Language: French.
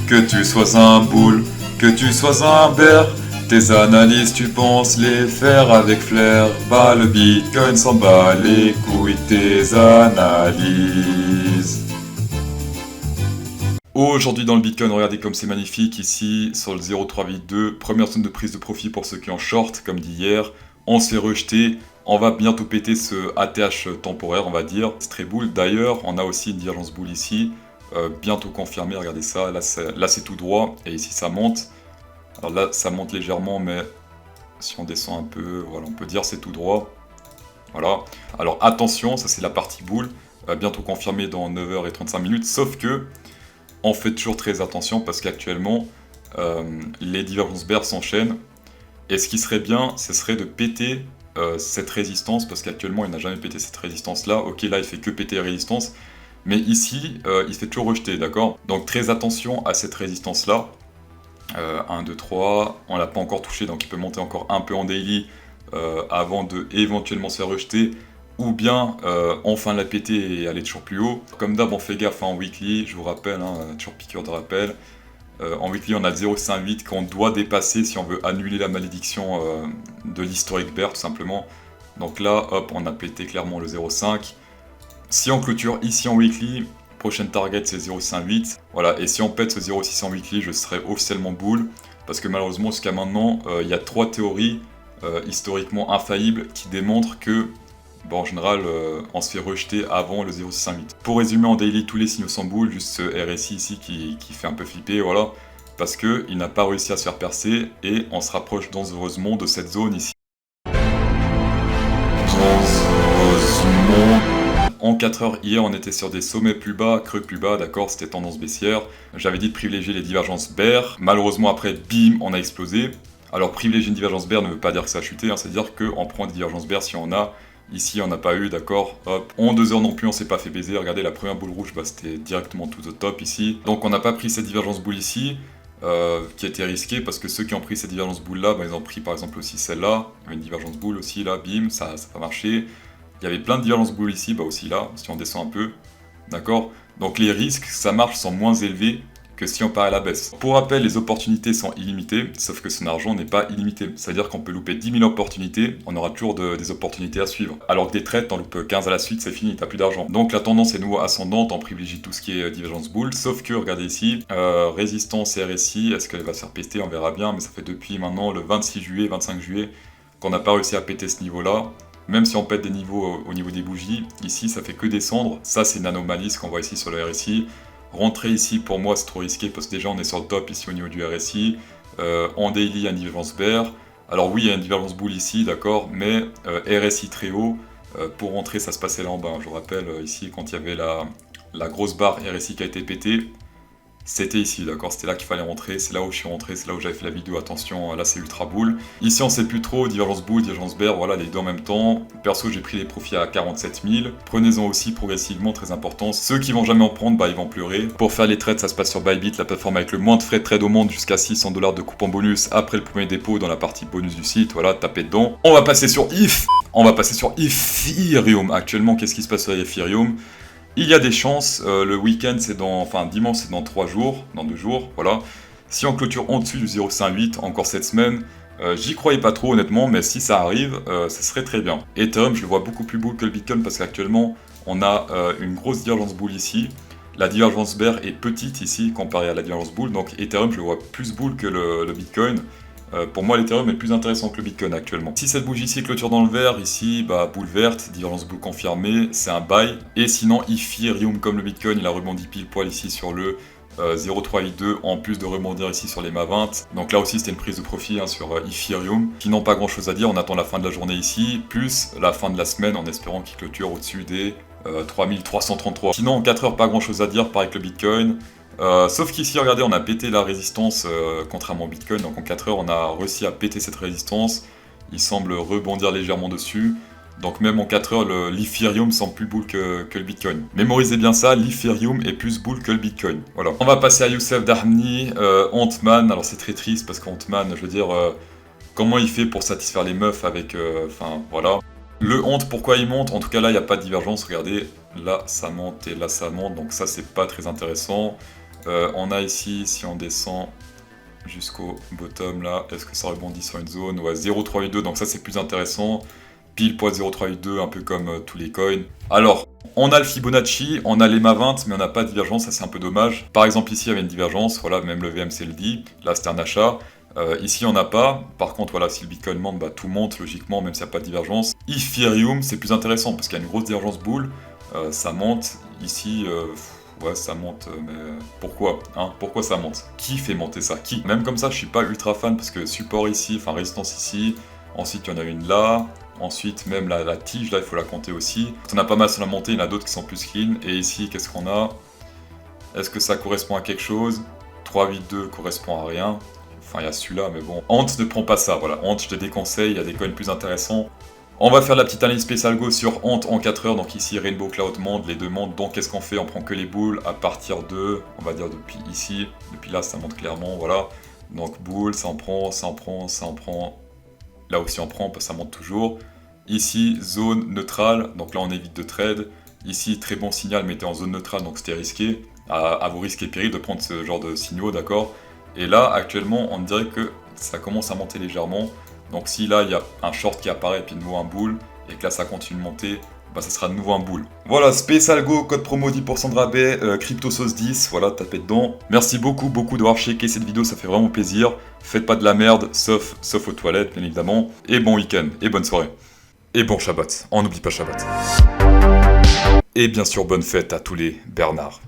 Que tu sois un bull, que tu sois un bear, tes analyses tu penses les faire avec flair. Bah le Bitcoin s'en bat les couilles tes analyses. Aujourd'hui dans le Bitcoin, regardez comme c'est magnifique ici sur le 0,382, première zone de prise de profit pour ceux qui en short, comme dit hier. On se fait rejeter, on va bientôt péter ce ATH temporaire on va dire, c'est très bull. D'ailleurs on a aussi une divergence bull ici, bientôt confirmée, regardez ça, là c'est tout droit et ici ça monte. Alors là ça monte légèrement mais si on descend un peu, voilà on peut dire c'est tout droit. Voilà, alors attention, ça c'est la partie bull, bientôt confirmée dans 9h35, sauf que on fait toujours très attention parce qu'actuellement, les divergences bear s'enchaînent. Et ce qui serait bien, ce serait de péter cette résistance, parce qu'actuellement, il n'a jamais pété cette résistance-là. Ok, là, il fait que péter la résistance. Mais ici, il se fait toujours rejeter, d'accord? Donc très attention à cette résistance-là. 1, 2, 3, on l'a pas encore touché, donc il peut monter encore un peu en daily avant de éventuellement se faire rejeter. Ou bien enfin la péter et aller toujours plus haut. Comme d'hab, on fait gaffe en weekly, je vous rappelle, toujours piqûre de rappel. En weekly, on a 0,58 qu'on doit dépasser si on veut annuler la malédiction de l'historique bear, tout simplement. Donc là, hop, on a pété clairement le 0,5. Si on clôture ici en weekly, prochaine target c'est 0,58. Voilà, et si on pète ce 0,6 en weekly, je serai officiellement bull. Parce que malheureusement, jusqu'à maintenant, il y a 3 théories historiquement infaillibles qui démontrent que bon, en général, on se fait rejeter avant le 0,618. Pour résumer en daily, tous les signaux sont bull, juste ce RSI ici qui fait un peu flipper, voilà. Parce qu'il n'a pas réussi à se faire percer et on se rapproche dangereusement de cette zone ici. Dangereusement. En 4 heures, hier, on était sur des sommets plus bas, creux plus bas, d'accord, c'était tendance baissière. J'avais dit de privilégier les divergences bear. Malheureusement, après, bim, on a explosé. Alors, privilégier une divergence bear ne veut pas dire que ça a chuté, c'est-à-dire qu'on prend des divergences bear si on a. Ici, on n'a pas eu, d'accord, hop. En 2 heures non plus, on s'est pas fait baiser. Regardez, la première boule rouge, bah, c'était directement tout au top ici. Donc, on n'a pas pris cette divergence boule ici, qui a été risquée, parce que ceux qui ont pris cette divergence boule là, bah, ils ont pris par exemple aussi celle-là. Il y avait une divergence boule aussi, là, bim, ça n'a pas marché. Il y avait plein de divergences boule ici, bah aussi là, si on descend un peu, d'accord. Donc, les risques, ça marche, sont moins élevés que si on part à la baisse. Pour rappel, les opportunités sont illimitées, sauf que son argent n'est pas illimité. C'est-à-dire qu'on peut louper 10 000 opportunités, on aura toujours des opportunités à suivre. Alors que des trades, t'en loupes 15 à la suite, c'est fini, t'as plus d'argent. Donc la tendance est nouveau ascendante, on privilégie tout ce qui est divergence bull, sauf que, regardez ici, résistance et RSI, est-ce qu'elle va se faire pester? On verra bien, mais ça fait depuis maintenant le 26 juillet, 25 juillet, qu'on n'a pas réussi à péter ce niveau-là. Même si on pète des niveaux au niveau des bougies, ici ça fait que descendre. Ça c'est une anomalie, ce qu'on voit ici sur le RSI. Rentrer ici, pour moi, c'est trop risqué parce que déjà on est sur le top ici au niveau du RSI. En daily, il y a une divergence bear. Alors oui, il y a une divergence bull ici, d'accord, mais RSI très haut. Pour rentrer, ça se passait là en bas. Je vous rappelle, ici, quand il y avait la grosse barre RSI qui a été pétée, c'était ici, d'accord, c'était là qu'il fallait rentrer, c'est là où je suis rentré, c'est là où j'avais fait la vidéo, attention, là c'est ultra bull. Ici on sait plus trop, divergence bull, divergence bear, voilà les deux en même temps. Perso j'ai pris les profits à 47 000, prenez-en aussi progressivement, très important. Ceux qui vont jamais en prendre, bah ils vont pleurer. Pour faire les trades, ça se passe sur Bybit, la plateforme avec le moins de frais de trade au monde, jusqu'à 600 $ de coupon bonus après le premier dépôt dans la partie bonus du site, voilà, tapez dedans. On va passer sur Ethereum. Actuellement, qu'est-ce qui se passe sur Ethereum? Il y a des chances, le week-end c'est dimanche c'est dans 3 jours, dans 2 jours, voilà. Si on clôture en dessus du 0,58 encore cette semaine, j'y croyais pas trop honnêtement, mais si ça arrive, ça serait très bien. Ethereum, je le vois beaucoup plus bull que le Bitcoin parce qu'actuellement, on a une grosse divergence bull ici. La divergence bear est petite ici comparée à la divergence bull, donc Ethereum je le vois plus bull que le Bitcoin. Pour moi, l'Ethereum est plus intéressant que le Bitcoin actuellement. Si cette bougie ici clôture dans le vert, ici, bah, boule verte, divergence boule confirmée, c'est un buy. Et sinon, Ethereum, comme le Bitcoin, il a rebondi pile poil ici sur le 0,382, en plus de rebondir ici sur les MA20. Donc là aussi, c'était une prise de profit sur Ethereum, qui n'ont pas grand chose à dire. On attend la fin de la journée ici, plus la fin de la semaine, en espérant qu'il clôture au-dessus des 3333. Sinon, en 4 heures, pas grand chose à dire, pareil que le Bitcoin. Sauf qu'ici, regardez, on a pété la résistance, contrairement au Bitcoin, donc en 4 heures, on a réussi à péter cette résistance. Il semble rebondir légèrement dessus. Donc même en 4 heures, l'Ethereum semble plus bull que le Bitcoin. Mémorisez bien ça, l'Ethereum est plus bull que le Bitcoin. Voilà. On va passer à Youssef Dahmani, Ant-Man. Alors c'est très triste parce qu'Ant-Man, je veux dire, comment il fait pour satisfaire les meufs avec... Enfin, voilà. Le Ant, pourquoi il monte? En tout cas là, il n'y a pas de divergence, regardez. Là, ça monte et là, ça monte, donc ça, c'est pas très intéressant. On a ici, si on descend jusqu'au bottom là, est-ce que ça rebondit sur une zone? Ouais, 0,382, donc ça c'est plus intéressant. Pile poil 0,382, un peu comme tous les coins. Alors, on a le Fibonacci, on a l'EMA 20, mais on n'a pas de divergence, ça c'est un peu dommage. Par exemple ici il y avait une divergence, voilà, même le VMC le dit, là c'était un achat. Ici on n'a pas, par contre voilà, si le Bitcoin monte, bah, tout monte logiquement, même s'il n'y a pas de divergence. Ethereum c'est plus intéressant, parce qu'il y a une grosse divergence boule, ça monte, ici... ouais, ça monte, mais pourquoi hein? Pourquoi ça monte? Qui fait monter ça? Qui? Même comme ça, je suis pas ultra fan parce que support ici, enfin résistance ici, ensuite il y en a une là, ensuite même la tige là, il faut la compter aussi. On a pas mal sur la montée, il y en a d'autres qui sont plus clean. Et ici, qu'est-ce qu'on a? Est-ce que ça correspond à quelque chose? 382 correspond à rien. Enfin, il y a celui-là, mais bon. Ant ne prend pas ça, voilà. Ant, je te déconseille, il y a des coins plus intéressants. On va faire la petite analyse Space Algo sur Ant en 4 heures, donc ici Rainbow Cloud monte, les deux montent, donc qu'est-ce qu'on fait? On prend que les boules à partir de, on va dire depuis ici, depuis là ça monte clairement, voilà. Donc boule, ça en prend, ça en prend, ça en prend, là aussi on prend, ça monte toujours. Ici, zone neutrale, donc là on évite de trade. Ici, très bon signal, mettez en zone neutrale, donc c'était risqué, à vos risques et périls de prendre ce genre de signaux, d'accord? Et là, actuellement, on dirait que ça commence à monter légèrement. Donc si là il y a un short qui apparaît et puis de nouveau un bull, et que là ça continue de monter, bah ça sera de nouveau un bull. Voilà, Space Algo, code promo 10% de rabais, CryptoSauce10, voilà, tapez dedans. Merci beaucoup d'avoir checké cette vidéo, ça fait vraiment plaisir. Faites pas de la merde, sauf aux toilettes bien évidemment. Et bon week-end, et bonne soirée. Et bon Shabbat, on n'oublie pas Shabbat. Et bien sûr bonne fête à tous les Bernards.